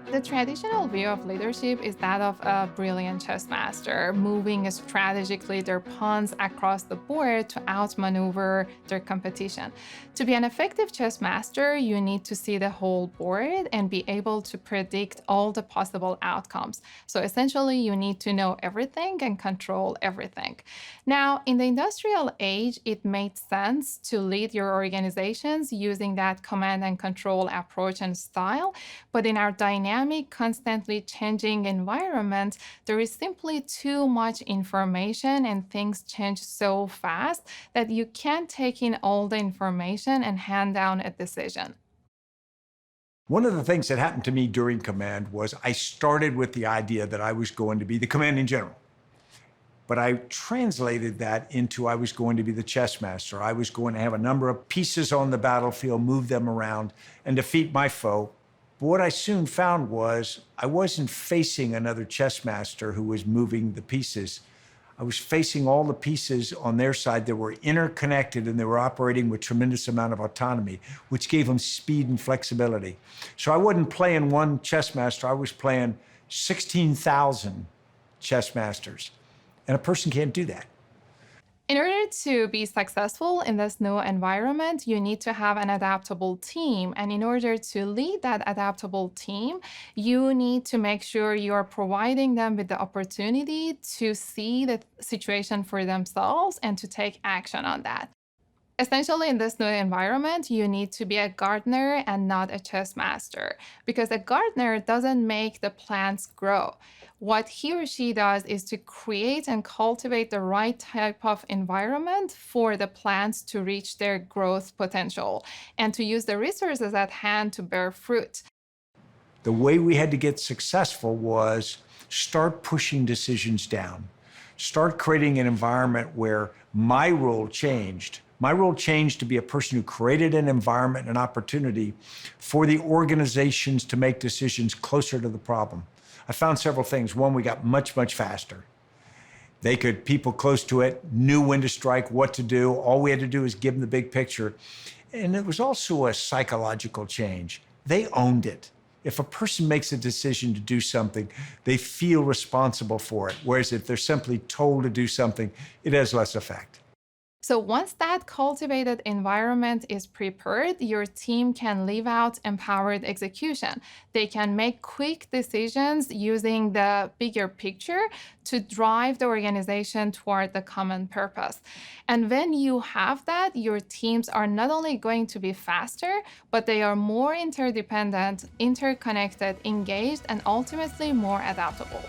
The traditional view of leadership is that of a brilliant chess master, moving strategically their pawns across the board to outmaneuver their competition. To be an effective chess master, you need to see the whole board and be able to predict all the possible outcomes. So essentially, you need to know everything and control everything. Now, in the industrial age, it made sense to lead your organizations using that command and control approach and style. But in our dynamic, constantly changing environment, there is simply too much information and things change so fast that you can't take in all the information and hand down a decision. One of the things that happened to me during command was I started with the idea that I was going to be the commanding general. But I translated that into I was going to be the chess master. I was going to have a number of pieces on the battlefield, move them around, and defeat my foe. But what I soon found was I wasn't facing another chess master who was moving the pieces. I was facing all the pieces on their side that were interconnected and they were operating with tremendous amount of autonomy, which gave them speed and flexibility. So I wasn't playing one chess master, I was playing 16,000 chess masters. And a person can't do that. In order to be successful in this new environment, you need to have an adaptable team. And in order to lead that adaptable team, you need to make sure you are providing them with the opportunity to see the situation for themselves and to take action on that. Essentially, in this new environment, you need to be a gardener and not a chess master because a gardener doesn't make the plants grow. What he or she does is to create and cultivate the right type of environment for the plants to reach their growth potential and to use the resources at hand to bear fruit. The way we had to get successful was start pushing decisions down, start creating an environment where my role changed. My role changed to be a person who created an environment and opportunity for the organizations to make decisions closer to the problem. I found several things. One, we got much, much faster. People close to it knew when to strike, what to do. All we had to do was give them the big picture. And it was also a psychological change. They owned it. If a person makes a decision to do something, they feel responsible for it. Whereas if they're simply told to do something, it has less effect. So once that cultivated environment is prepared, your team can live out empowered execution. They can make quick decisions using the bigger picture to drive the organization toward the common purpose. And when you have that, your teams are not only going to be faster, but they are more interdependent, interconnected, engaged, and ultimately more adaptable.